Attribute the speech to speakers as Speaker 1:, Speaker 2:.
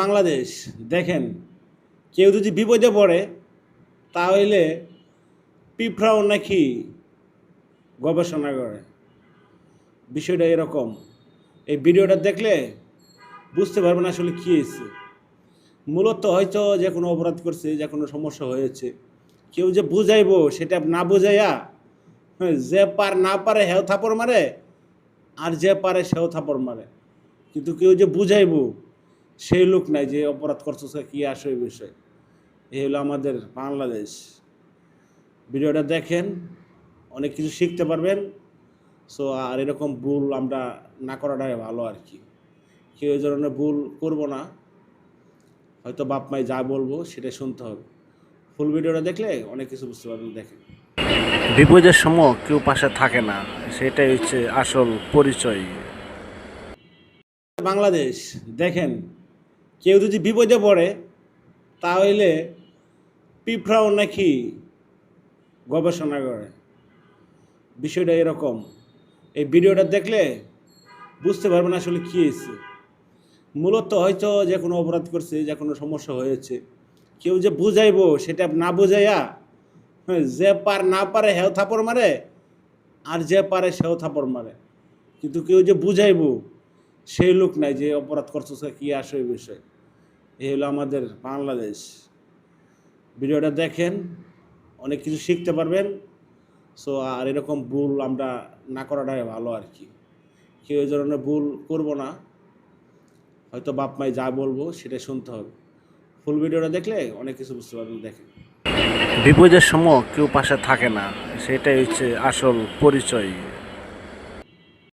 Speaker 1: বাংলাদেশ দেখেন, কেউ যদি বিপদে পড়ে তাহলে পিঁপড়াও নাকি গবেষণা করে। বিষয়টা এরকম। এই ভিডিওটা দেখলে বুঝতে পারবেন আসলে কী হয়েছে। মূলত হয়তো যে কোনো অপরাধ করছে, যে কোনো সমস্যা হয়েছে, কেউ যে বুঝাইবো সেটা না বুঝাইয়া যে না পারে হেও থাপড় মারে, আর যে পারে সেও থাপড় মারে। কিন্তু কেউ যে বুঝাইবো সেই লোক নাই যে অপরাধ করতেছে কি আসে বিষয়। এই হলো আমাদের বাংলাদেশ। ভিডিওটা দেখেন, অনেক কিছু শিখতে পারবেন। সো আর এরকম ভুল আমরা না করাটাই ভালো আর কি। কেউ এই ধরনের ভুল করবো না। হয়তো বাপ মাই যা বলবো সেটাই শুনতে হবে। ফুল ভিডিওটা দেখলে অনেক কিছু বুঝতে পারবেন। দেখেন,
Speaker 2: বিপদের সময় কেউ পাশে থাকে না, সেটাই হচ্ছে আসল পরিচয়।
Speaker 1: বাংলাদেশ দেখেন, কেউ যদি বিপদে পড়ে তাহলে পিঁপড়াও নাকি গবেষণা করে। বিষয়টা এরকম। এই ভিডিওটা দেখলে বুঝতে পারবেন আসলে কী হয়েছে। মূলত হয়তো যে কোনো অপরাধ করছে, যে কোনো সমস্যা হয়েছে, কেউ যে বুঝাইবো সেটা না বুঝাইয়া যে না পারে হেও থাপড় মারে, আর যে পারে সেও থাপড় মারে। কিন্তু কেউ যে বুঝাইবো সেই লোক নাই যে অপরাধ করতেছে কি আসে বিষয়। এই হলো আমাদের বাংলাদেশ। ভিডিওটা দেখেন, অনেক কিছু শিখতে পারবেন। সো আর এরকম ভুল আমরা না করাটাই ভালো আর কি। কেউ এই ধরনের ভুল করবো না। হয়তো বাপ মাই যা বলবো সেটাই শুনতে হবে। ফুল ভিডিওটা দেখলে অনেক কিছু বুঝতে পারবেন। দেখেন,
Speaker 2: বিপদের সময় কেউ পাশে থাকে না, সেটাই হচ্ছে আসল পরিচয়।